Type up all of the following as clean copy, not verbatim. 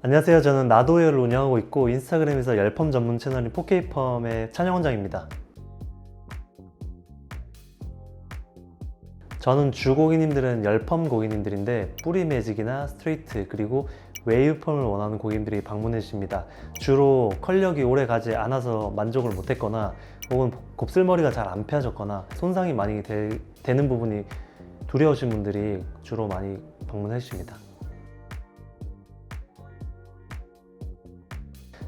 안녕하세요. 저는 나도웨어를 운영하고 있고 인스타그램에서 열펌 전문 채널인 4K펌의 찬영원장입니다. 저는 주 고객님들은 열펌 고객님들인데 뿌리 매직이나 스트레이트 그리고 웨이브펌을 원하는 고객님들이 방문해 주십니다. 주로 컬력이 오래 가지 않아서 만족을 못했거나 혹은 곱슬머리가 잘 안 펴졌거나 손상이 많이 되는 부분이 두려우신 분들이 주로 많이 방문해 주십니다.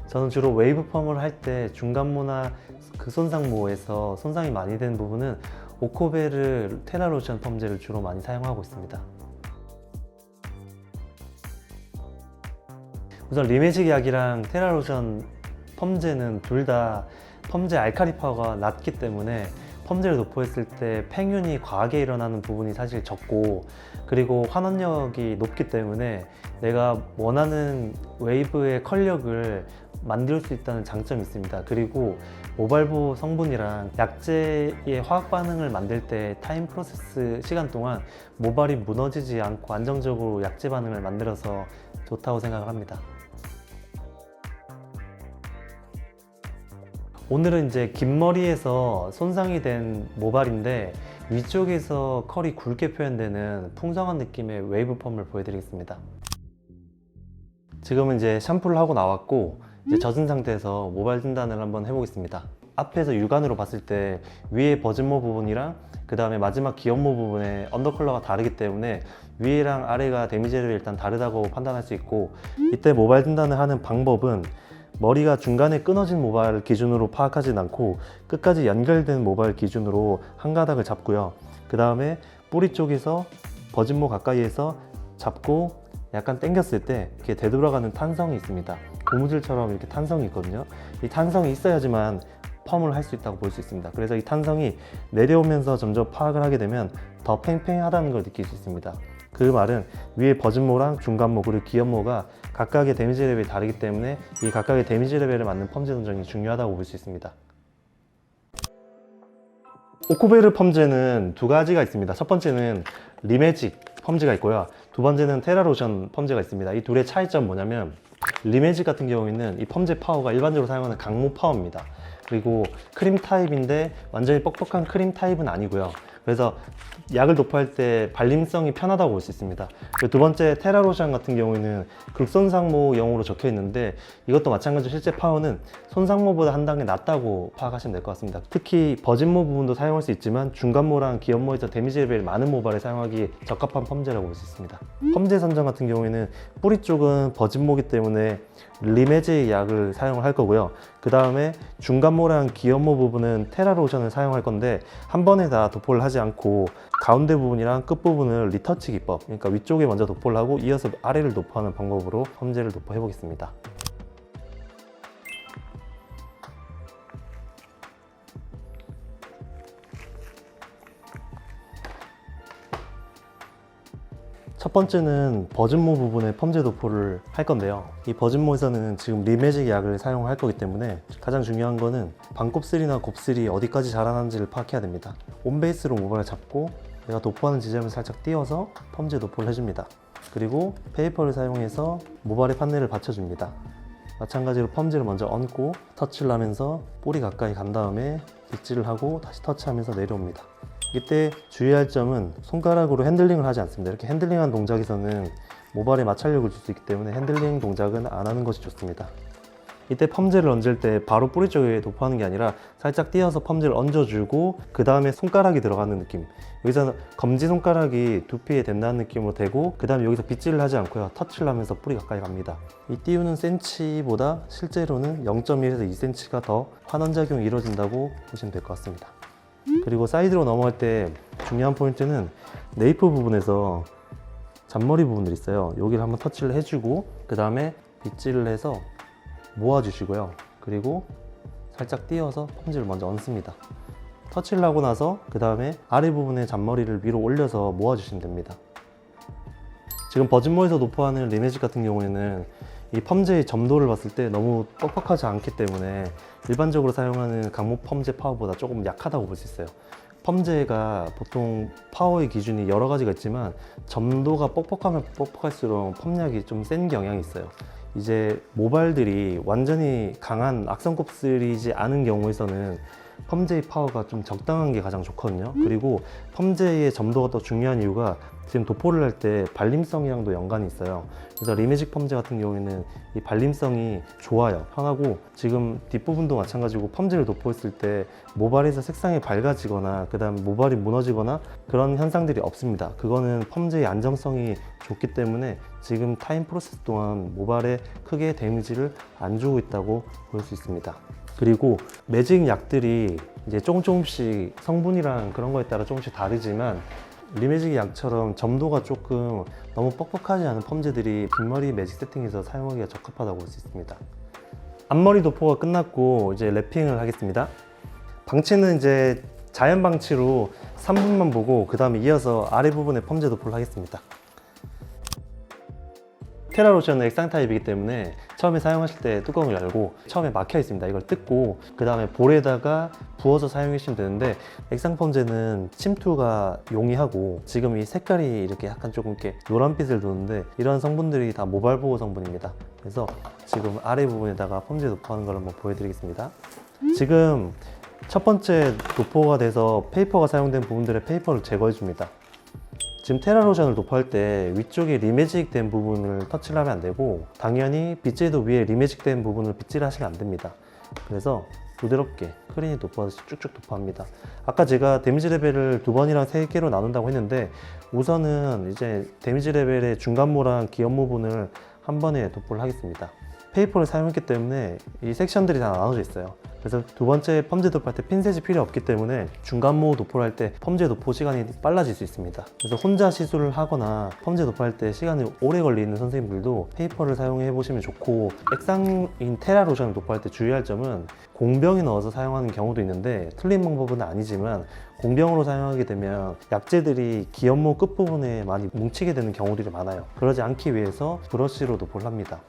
저는 주로 웨이브 펌을 할 때 중간모나 그 손상모에서 손상이 많이 된 부분은 오코베르 테라로션 펌제를 주로 많이 사용하고 있습니다. 우선 리매직 약이랑 테라로션 펌제는 둘 다 펌제 알칼리 파워가 낮기 때문에 펌제를 도포했을 때 팽윤이 과하게 일어나는 부분이 사실 적고, 그리고 환원력이 높기 때문에 내가 원하는 웨이브의 컬력을 만들 수 있다는 장점이 있습니다. 그리고 모발부 성분이랑 약제의 화학 반응을 만들 때 타임 프로세스 시간 동안 모발이 무너지지 않고 안정적으로 약제 반응을 만들어서 좋다고 생각을 합니다. 오늘은 이제 긴 머리에서 손상이 된 모발인데 위쪽에서 컬이 굵게 표현되는 풍성한 느낌의 웨이브 펌을 보여드리겠습니다. 지금은 이제 샴푸를 하고 나왔고 이제 젖은 상태에서 모발 진단을 한번 해보겠습니다. 앞에서 육안으로 봤을 때 위에 버즈모 부분이랑 그 다음에 마지막 기염모 부분의 언더 컬러가 다르기 때문에 위에랑 아래가 데미지 레벨이 일단 다르다고 판단할 수 있고, 이때 모발 진단을 하는 방법은 머리가 중간에 끊어진 모발 기준으로 파악하진 않고 끝까지 연결된 모발 기준으로 한 가닥을 잡고요. 그 다음에 뿌리 쪽에서 버진모 가까이에서 잡고 약간 당겼을 때 이렇게 되돌아가는 탄성이 있습니다. 고무줄처럼 이렇게 탄성이 있거든요. 이 탄성이 있어야지만 펌을 할 수 있다고 볼 수 있습니다. 그래서 이 탄성이 내려오면서 점점 파악을 하게 되면 더 팽팽하다는 걸 느낄 수 있습니다. 그 말은 위에 버진모랑 중간모 그리고 기염모가 각각의 데미지 레벨이 다르기 때문에 이 각각의 데미지 레벨에 맞는 펌제 선정이 중요하다고 볼 수 있습니다. 오코베르 펌제는 두 가지가 있습니다. 첫 번째는 리매직 펌제가 있고요. 두 번째는 테라로션 펌제가 있습니다. 이 둘의 차이점 뭐냐면, 리매직 같은 경우에는 이 펌제 파워가 일반적으로 사용하는 강모 파워입니다. 그리고 크림 타입인데 완전히 뻑뻑한 크림 타입은 아니고요. 그래서 약을 도포할 때 발림성이 편하다고 볼 수 있습니다. 두 번째 테라로션 같은 경우에는 극손상모용으로 적혀 있는데 이것도 마찬가지로 실제 파워는 손상모보다 한 단계 낮다고 파악하시면 될 것 같습니다. 특히 버진모 부분도 사용할 수 있지만 중간모랑 기염모에서 데미지 레벨이 많은 모발에 사용하기 적합한 펌제라고 볼 수 있습니다. 펌제 선정 같은 경우에는 뿌리 쪽은 버진모이기 때문에 리매직 약을 사용을 할 거고요. 그 다음에 중간모랑 기염모 부분은 테라로션을 사용할 건데 한 번에 다 도포를 하지 않고 가운데 부분이랑 끝 부분을 리터치 기법, 그러니까 위쪽에 먼저 도포를 하고 이어서 아래를 도포하는 방법으로 펌제를 도포해 보겠습니다. 첫 번째는 버진모 부분에 펌제 도포를 할 건데요. 이 버진모에서는 지금 리매직 약을 사용할 거기 때문에 가장 중요한 거는 반곱슬이나 곱슬이 어디까지 자라나는지를 파악해야 됩니다. 온베이스로 모발을 잡고 내가 도포하는 지점을 살짝 띄워서 펌제 도포를 해줍니다. 그리고 페이퍼를 사용해서 모발의 판넬을 받쳐줍니다. 마찬가지로 펌제를 먼저 얹고 터치를 하면서 뿌리 가까이 간 다음에 빗질을 하고 다시 터치하면서 내려옵니다. 이때 주의할 점은 손가락으로 핸들링을 하지 않습니다. 이렇게 핸들링한 동작에서는 모발에 마찰력을 줄 수 있기 때문에 핸들링 동작은 안 하는 것이 좋습니다. 이때 펌제를 얹을 때 바로 뿌리 쪽에 도포하는 게 아니라 살짝 띄어서 펌제를 얹어주고 그 다음에 손가락이 들어가는 느낌, 여기서는 검지손가락이 두피에 댄다는 느낌으로 대고 그 다음에 여기서 빗질을 하지 않고요, 터치를 하면서 뿌리 가까이 갑니다. 이 띄우는 센치보다 실제로는 0.1에서 2cm가 더 환원작용이 이루어진다고 보시면 될 것 같습니다. 그리고 사이드로 넘어갈 때 중요한 포인트는 네이프 부분에서 잔머리 부분들이 있어요. 여기를 한번 터치를 해주고 그 다음에 빗질을 해서 모아주시고요. 그리고 살짝 띄어서 펌지를 먼저 얹습니다. 터치를 하고 나서 그 다음에 아래 부분의 잔머리를 위로 올려서 모아주시면 됩니다. 지금 버진모에서 도포하는 리매직 같은 경우에는 이 펌제의 점도를 봤을 때 너무 뻑뻑하지 않기 때문에 일반적으로 사용하는 강모 펌제 파워보다 조금 약하다고 볼 수 있어요. 펌제가 보통 파워의 기준이 여러 가지가 있지만 점도가 뻑뻑하면 뻑뻑할수록 펌약이 좀 센 경향이 있어요. 이제 모발들이 완전히 강한 악성 곱슬이지 않은 경우에서는 펌제의 파워가 좀 적당한 게 가장 좋거든요. 그리고 펌제의 점도가 더 중요한 이유가 지금 도포를 할 때 발림성이랑도 연관이 있어요. 그래서 리메직 펌제 같은 경우에는 이 발림성이 좋아요. 편하고, 지금 뒷부분도 마찬가지고 펌제를 도포했을 때 모발에서 색상이 밝아지거나 그 다음 모발이 무너지거나 그런 현상들이 없습니다. 그거는 펌제의 안정성이 좋기 때문에 지금 타임 프로세스 동안 모발에 크게 데미지를 안 주고 있다고 볼 수 있습니다. 그리고 매직 약들이 이제 조금씩 성분이랑 그런 거에 따라 조금씩 다르지만, 리매직 약처럼 점도가 조금 너무 뻑뻑하지 않은 펌제들이 빈머리 매직 세팅에서 사용하기가 적합하다고 볼 수 있습니다. 앞머리 도포가 끝났고 이제 랩핑을 하겠습니다. 방치는 이제 자연 방치로 3분만 보고 그 다음에 이어서 아래 부분에 펌제 도포를 하겠습니다. 테라로션은 액상 타입이기 때문에 처음에 사용하실 때 뚜껑을 열고, 처음에 막혀 있습니다. 이걸 뜯고 그 다음에 볼에다가 부어서 사용해 주시면 되는데, 액상 펌제는 침투가 용이하고 지금 이 색깔이 이렇게 약간 조금 이렇게 노란빛을 도는데, 이런 성분들이 다 모발 보호 성분입니다. 그래서 지금 아래 부분에다가 펌제 도포하는 걸 한번 보여드리겠습니다. 지금 첫 번째 도포가 돼서 페이퍼가 사용된 부분들의 페이퍼를 제거해 줍니다. 지금 테라로션을 도포할 때 위쪽에 리매직 된 부분을 터치를 하면 안 되고, 당연히 빗질도 위에 리매직 된 부분을 빗질 하시면 안 됩니다. 그래서 부드럽게 크린이 도포하듯이 쭉쭉 도포합니다. 아까 제가 데미지 레벨을 2번이랑 3개로 나눈다고 했는데, 우선은 이제 데미지 레벨의 중간모랑 기연모 분을 한 번에 도포를 하겠습니다. 페이퍼를 사용했기 때문에 이 섹션들이 다 나눠져 있어요. 그래서 두 번째 펌제 도포할 때 핀셋이 필요 없기 때문에 중간모 도포를 할 때 펌제 도포 시간이 빨라질 수 있습니다. 그래서 혼자 시술을 하거나 펌제 도포할 때 시간이 오래 걸리는 선생님들도 페이퍼를 사용해 보시면 좋고, 액상인 테라 로션을 도포할 때 주의할 점은 공병에 넣어서 사용하는 경우도 있는데, 틀린 방법은 아니지만 공병으로 사용하게 되면 약재들이 기연모 끝부분에 많이 뭉치게 되는 경우들이 많아요. 그러지 않기 위해서 브러쉬로 도포를 합니다.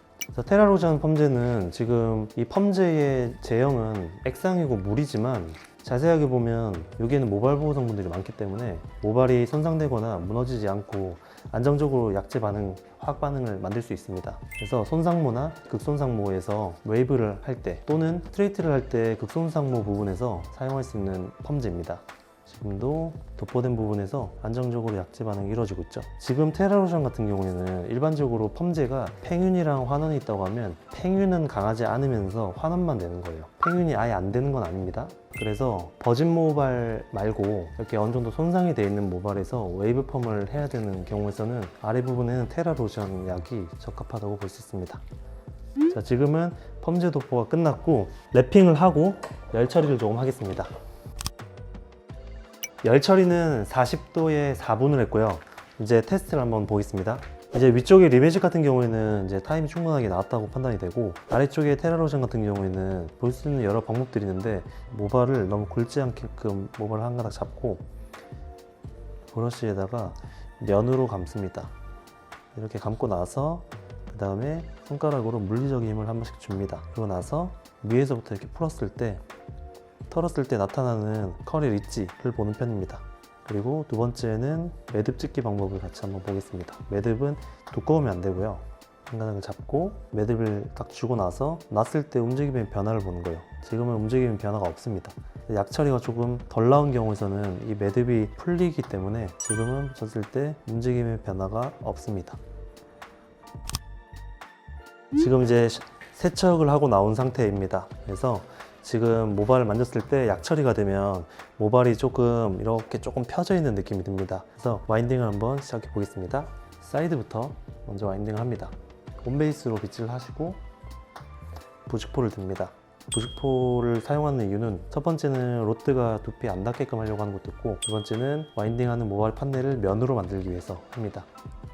테라로션 펌제는 지금 이 펌제의 제형은 액상이고 물이지만, 자세하게 보면 여기에는 모발 보호 성분들이 많기 때문에 모발이 손상되거나 무너지지 않고 안정적으로 약재 반응, 화학 반응을 만들 수 있습니다. 그래서 손상모나 극손상모에서 웨이브를 할 때 또는 스트레이트를 할 때 극손상모 부분에서 사용할 수 있는 펌제입니다. 지금도 도포된 부분에서 안정적으로 약재 반응이 이루어지고 있죠. 지금 테라로션 같은 경우에는 일반적으로 펌제가 팽윤이랑 환원이 있다고 하면, 팽윤은 강하지 않으면서 환원만 되는 거예요. 팽윤이 아예 안 되는 건 아닙니다. 그래서 버진 모발 말고 이렇게 어느 정도 손상이 되어 있는 모발에서 웨이브 펌을 해야 되는 경우에서는 아래 부분에는 테라로션 약이 적합하다고 볼 수 있습니다. 자, 지금은 펌제 도포가 끝났고 랩핑을 하고 열 처리를 조금 하겠습니다. 열 처리는 40도에 4분을 했고요. 이제 테스트를 한번 보겠습니다. 이제 위쪽에 리매직 같은 경우에는 이제 타임이 충분하게 나왔다고 판단이 되고, 아래쪽에 테라로션 같은 경우에는 볼 수 있는 여러 방법들이 있는데, 모발을 너무 굵지 않게끔 모발을 한 가닥 잡고 브러쉬에다가 면으로 감습니다. 이렇게 감고 나서 그 다음에 손가락으로 물리적인 힘을 한 번씩 줍니다. 그러고 나서 위에서부터 이렇게 풀었을 때, 털었을 때 나타나는 컬의 릿지를 보는 편입니다. 그리고 두 번째는 매듭 찍기 방법을 같이 한번 보겠습니다. 매듭은 두꺼우면 안 되고요. 한 가닥을 잡고 매듭을 딱 주고 나서 놨을 때 움직임의 변화를 보는 거예요. 지금은 움직임의 변화가 없습니다. 약 처리가 조금 덜 나온 경우에서는 이 매듭이 풀리기 때문에 지금은 쳤을 때 움직임의 변화가 없습니다. 지금 이제 세척을 하고 나온 상태입니다. 그래서 지금 모발을 만졌을 때 약 처리가 되면 모발이 조금 이렇게 조금 펴져 있는 느낌이 듭니다. 그래서 와인딩을 한번 시작해 보겠습니다. 사이드부터 먼저 와인딩을 합니다. 온베이스로 빗질을 하시고 부직포를 듭니다. 부직포를 사용하는 이유는, 첫 번째는 로트가 두피 안 닿게끔 하려고 하는 것도 있고, 두 번째는 와인딩하는 모발 판넬을 면으로 만들기 위해서 합니다.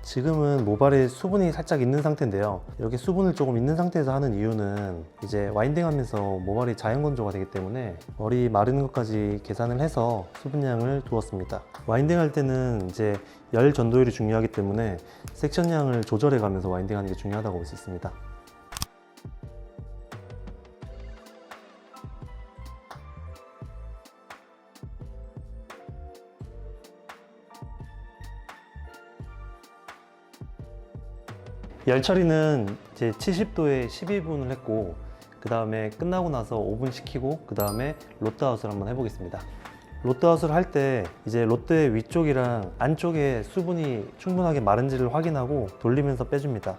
지금은 모발에 수분이 살짝 있는 상태인데요, 이렇게 수분을 조금 있는 상태에서 하는 이유는 이제 와인딩 하면서 모발이 자연 건조가 되기 때문에 머리 마르는 것까지 계산을 해서 수분량을 두었습니다. 와인딩 할 때는 이제 열 전도율이 중요하기 때문에 섹션량을 조절해 가면서 와인딩 하는 게 중요하다고 볼 수 있습니다. 열 처리는 이제 70도에 12분을 했고, 그 다음에 끝나고 나서 5분 식히고, 그 다음에 롯드아웃을 한번 해보겠습니다. 롯드아웃을 할 때 이제 롯데 위쪽이랑 안쪽에 수분이 충분하게 마른지를 확인하고 돌리면서 빼줍니다.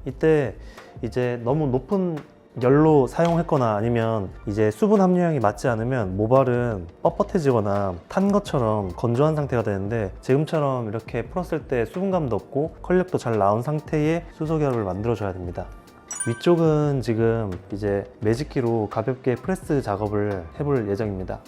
이때 이제 너무 높은 열로 사용했거나 아니면 이제 수분 함유량이 맞지 않으면 모발은 뻣뻣해지거나 탄 것처럼 건조한 상태가 되는데, 지금처럼 이렇게 풀었을 때 수분감도 없고 컬력도 잘 나온 상태의 수소결을 만들어 줘야 됩니다. 위쪽은 지금 이제 매직기로 가볍게 프레스 작업을 해볼 예정입니다.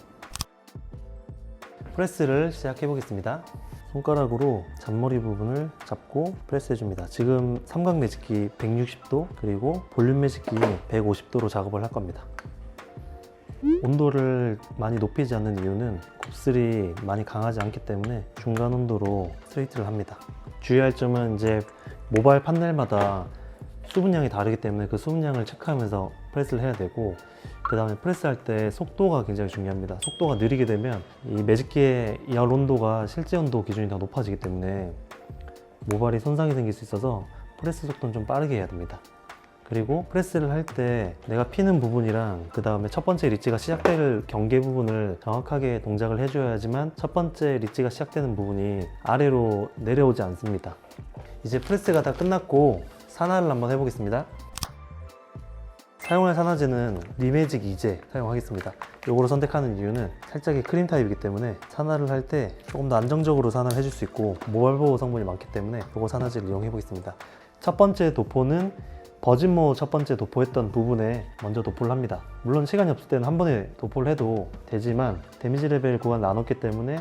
프레스를 시작해 보겠습니다. 손가락으로 잔머리 부분을 잡고 프레스 해줍니다. 지금 삼각 매직기 160도 그리고 볼륨 매직기 150도로 작업을 할 겁니다. 온도를 많이 높이지 않는 이유는 곱슬이 많이 강하지 않기 때문에 중간 온도로 스트레이트를 합니다. 주의할 점은 이제 모발 판넬마다 수분량이 다르기 때문에 그 수분량을 체크하면서 프레스를 해야 되고, 그 다음에 프레스할 때 속도가 굉장히 중요합니다. 속도가 느리게 되면 이 매직기의 열 온도가 실제 온도 기준이 더 높아지기 때문에 모발이 손상이 생길 수 있어서 프레스 속도는 좀 빠르게 해야 됩니다. 그리고 프레스를 할 때 내가 피는 부분이랑 그 다음에 첫 번째 리치가 시작될 경계 부분을 정확하게 동작을 해줘야지만 첫 번째 리치가 시작되는 부분이 아래로 내려오지 않습니다. 이제 프레스가 다 끝났고 산화를 한번 해보겠습니다. 사용할 산화제는 리매직 이제 사용하겠습니다. 이거를 선택하는 이유는 살짝의 크림 타입이기 때문에 산화를 할 때 조금 더 안정적으로 산화를 해줄 수 있고 모발 보호 성분이 많기 때문에 이거 산화제를 이용해 보겠습니다. 첫 번째 도포는 버진모 첫 번째 도포했던 부분에 먼저 도포를 합니다. 물론 시간이 없을 때는 한 번에 도포를 해도 되지만 데미지 레벨 구간 나눴기 때문에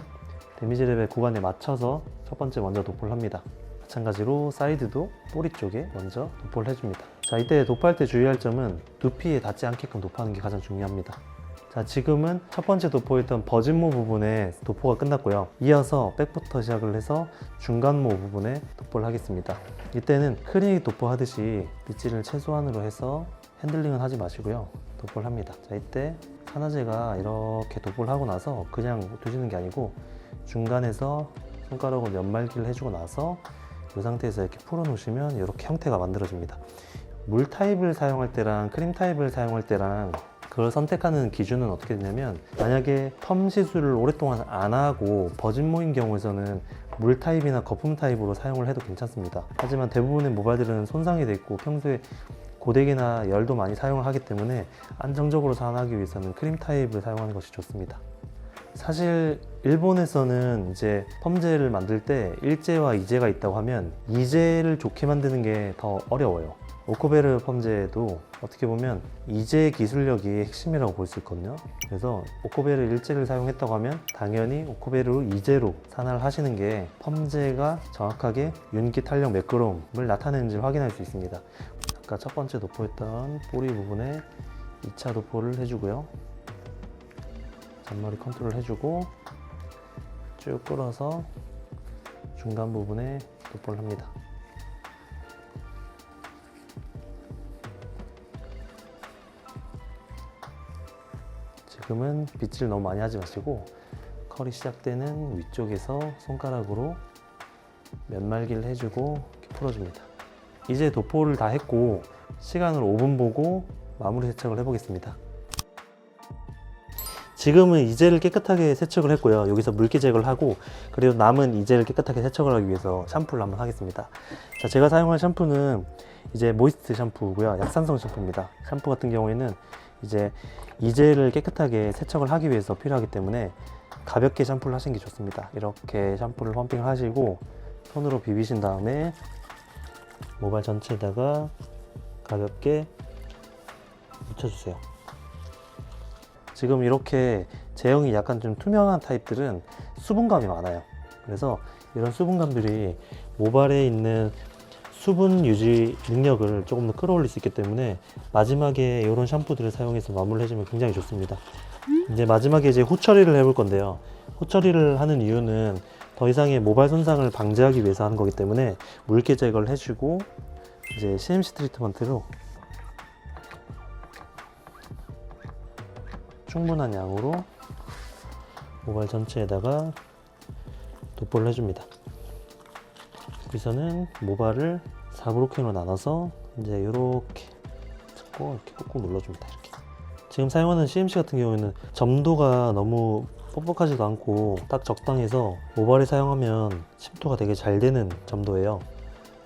데미지 레벨 구간에 맞춰서 첫 번째 먼저 도포를 합니다. 마찬가지로 사이드도 꼬리 쪽에 먼저 도포를 해줍니다. 자, 이때 도포할 때 주의할 점은 두피에 닿지 않게끔 도포하는 게 가장 중요합니다. 자, 지금은 첫 번째 도포했던 버진모 부분에 도포가 끝났고요. 이어서 백부터 시작을 해서 중간모 부분에 도포를 하겠습니다. 이때는 크리닉 도포하듯이 빗질을 최소한으로 해서 핸들링은 하지 마시고요. 도포를 합니다. 자, 이때 산화제가 이렇게 도포를 하고 나서 그냥 두시는 게 아니고 중간에서 손가락으로 연말기를 해주고 나서 이 상태에서 이렇게 풀어 놓으시면 이렇게 형태가 만들어집니다. 물 타입을 사용할 때랑 크림 타입을 사용할 때랑 그걸 선택하는 기준은 어떻게 되냐면, 만약에 펌 시술을 오랫동안 안 하고 버진모인 경우에서는 물 타입이나 거품 타입으로 사용을 해도 괜찮습니다. 하지만 대부분의 모발들은 손상이 돼 있고 평소에 고데기나 열도 많이 사용을 하기 때문에 안정적으로 산화하기 위해서는 크림 타입을 사용하는 것이 좋습니다. 사실 일본에서는 이제 펌제를 만들 때 일제와 이제가 있다고 하면 이제를 좋게 만드는 게 더 어려워요. 오코베르 펌제도 어떻게 보면 이제 기술력이 핵심이라고 볼 수 있거든요. 그래서 오코베르 일제를 사용했다고 하면 당연히 오코베르 이제로 산화를 하시는 게 펌제가 정확하게 윤기, 탄력, 매끄러움을 나타내는지 확인할 수 있습니다. 아까 첫 번째 도포했던 뿌리 부분에 2차 도포를 해주고요. 잔머리 컨트롤 해주고 쭉 끌어서 중간 부분에 도포를 합니다. 지금은 빗질 너무 많이 하지 마시고 컬이 시작되는 위쪽에서 손가락으로 면말기를 해주고 이렇게 풀어줍니다. 이제 도포를 다 했고 시간을 5분 보고 마무리 세척을 해보겠습니다. 지금은 이젤을 깨끗하게 세척을 했고요. 여기서 물기 제거를 하고, 그리고 남은 이젤을 깨끗하게 세척을 하기 위해서 샴푸를 한번 하겠습니다. 자, 제가 사용할 샴푸는 이제 모이스트 샴푸고요. 약산성 샴푸입니다. 샴푸 같은 경우에는 이제 이젤을 깨끗하게 세척을 하기 위해서 필요하기 때문에 가볍게 샴푸를 하시는 게 좋습니다. 이렇게 샴푸를 펌핑을 하시고 손으로 비비신 다음에 모발 전체에다가 가볍게 묻혀주세요. 지금 이렇게 제형이 약간 좀 투명한 타입들은 수분감이 많아요. 그래서 이런 수분감들이 모발에 있는 수분 유지 능력을 조금 더 끌어올릴 수 있기 때문에 마지막에 이런 샴푸들을 사용해서 마무리를 해주면 굉장히 좋습니다. 이제 마지막에 이제 후 처리를 해볼 건데요. 후 처리를 하는 이유는 더 이상의 모발 손상을 방지하기 위해서 하는 거기 때문에 물기 제거를 해주고 이제 CMC 트리트먼트로 충분한 양으로 모발 전체에다가 도포를 해줍니다. 여기서는 모발을 4브로킹으로 나눠서 이제 이렇게 잡고 이렇게 꾹꾹 눌러줍니다. 이렇게. 지금 사용하는 CMC 같은 경우에는 점도가 너무 뻑뻑하지도 않고 딱 적당해서 모발에 사용하면 침투가 되게 잘 되는 점도예요.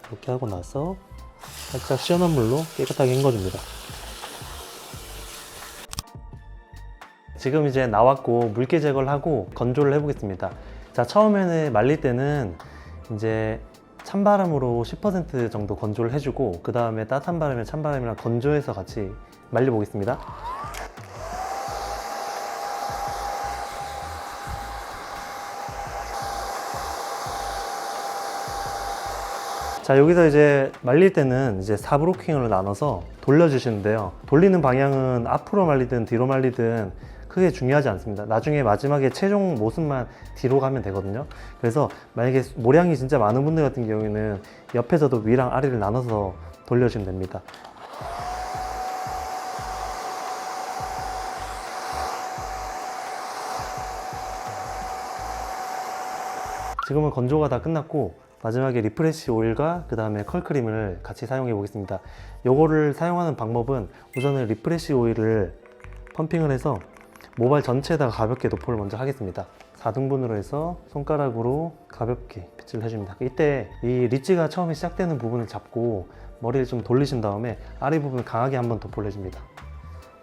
이렇게 하고 나서 살짝 시원한 물로 깨끗하게 헹궈줍니다. 지금 이제 나왔고 물기 제거를 하고 건조를 해보겠습니다. 자, 처음에는 말릴 때는 이제 찬바람으로 10% 정도 건조를 해주고 그 다음에 따뜻한 바람이랑 찬바람이랑 건조해서 같이 말려보겠습니다. 자, 여기서 이제 말릴 때는 이제 4브로킹으로 나눠서 돌려주시는데요. 돌리는 방향은 앞으로 말리든 뒤로 말리든 크게 중요하지 않습니다. 나중에 마지막에 최종 모습만 뒤로 가면 되거든요. 그래서 만약에 모량이 진짜 많은 분들 같은 경우에는 옆에서도 위랑 아래를 나눠서 돌려주시면 됩니다. 지금은 건조가 다 끝났고 마지막에 리프레쉬 오일과 그 다음에 컬크림을 같이 사용해 보겠습니다. 요거를 사용하는 방법은 우선은 리프레쉬 오일을 펌핑을 해서 모발 전체에다가 가볍게 도포를 먼저 하겠습니다. 4등분으로 해서 손가락으로 가볍게 빗질을 해줍니다. 이때 이 리치가 처음에 시작되는 부분을 잡고 머리를 좀 돌리신 다음에 아래 부분을 강하게 한번 도포를 해줍니다.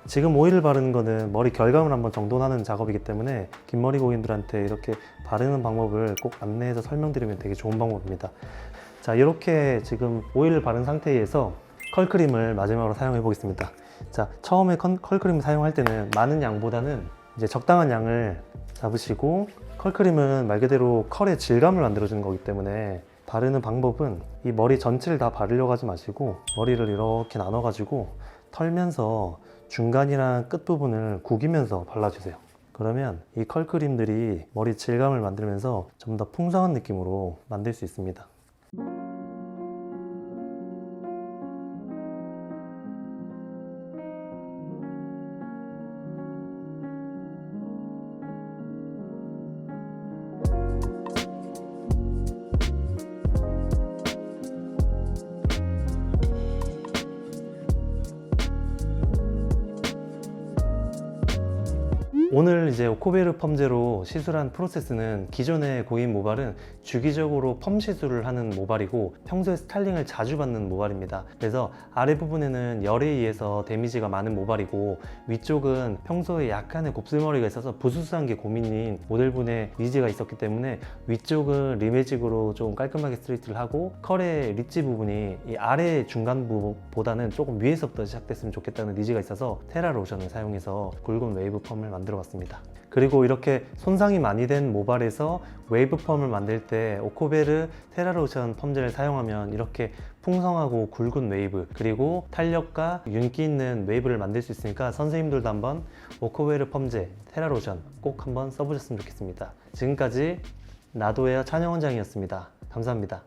지금 오일을 바르는 거는 머리 결감을 한번 정돈하는 작업이기 때문에 긴 머리 고객님들한테 이렇게 바르는 방법을 꼭 안내해서 설명드리면 되게 좋은 방법입니다. 자, 이렇게 지금 오일을 바른 상태에서 컬크림을 마지막으로 사용해 보겠습니다. 자, 처음에 컬크림을 사용할 때는 많은 양보다는 이제 적당한 양을 잡으시고, 컬크림은 말 그대로 컬의 질감을 만들어주는 거기 때문에 바르는 방법은 이 머리 전체를 다 바르려고 하지 마시고 머리를 이렇게 나눠 가지고 털면서 중간이랑 끝 부분을 구기면서 발라주세요. 그러면 이 컬크림들이 머리 질감을 만들면서 좀 더 풍성한 느낌으로 만들 수 있습니다. 오늘 이제 오코베르 펌제로 시술한 프로세스는 기존의 고인 모발은 주기적으로 펌 시술을 하는 모발이고 평소에 스타일링을 자주 받는 모발입니다. 그래서 아래 부분에는 열에 의해서 데미지가 많은 모발이고 위쪽은 평소에 약간의 곱슬머리가 있어서 부수수한 게 고민인 모델분의 니즈가 있었기 때문에 위쪽은 리매직으로 좀 깔끔하게 스트레이트를 하고 컬의 리치 부분이 이 아래 중간 부분보다는 조금 위에서부터 시작됐으면 좋겠다는 니즈가 있어서 테라 로션을 사용해서 굵은 웨이브 펌을 만들어 봤습니다. 그리고 이렇게 손상이 많이 된 모발에서 웨이브 펌을 만들 때 오코베르 테라 로션 펌젤을 사용하면 이렇게 풍성하고 굵은 웨이브 그리고 탄력과 윤기 있는 웨이브를 만들 수 있으니까 선생님들도 한번 오코베르 펌제 테라 로션 꼭 한번 써보셨으면 좋겠습니다. 지금까지 나도헤어 찬영 원장이었습니다. 감사합니다.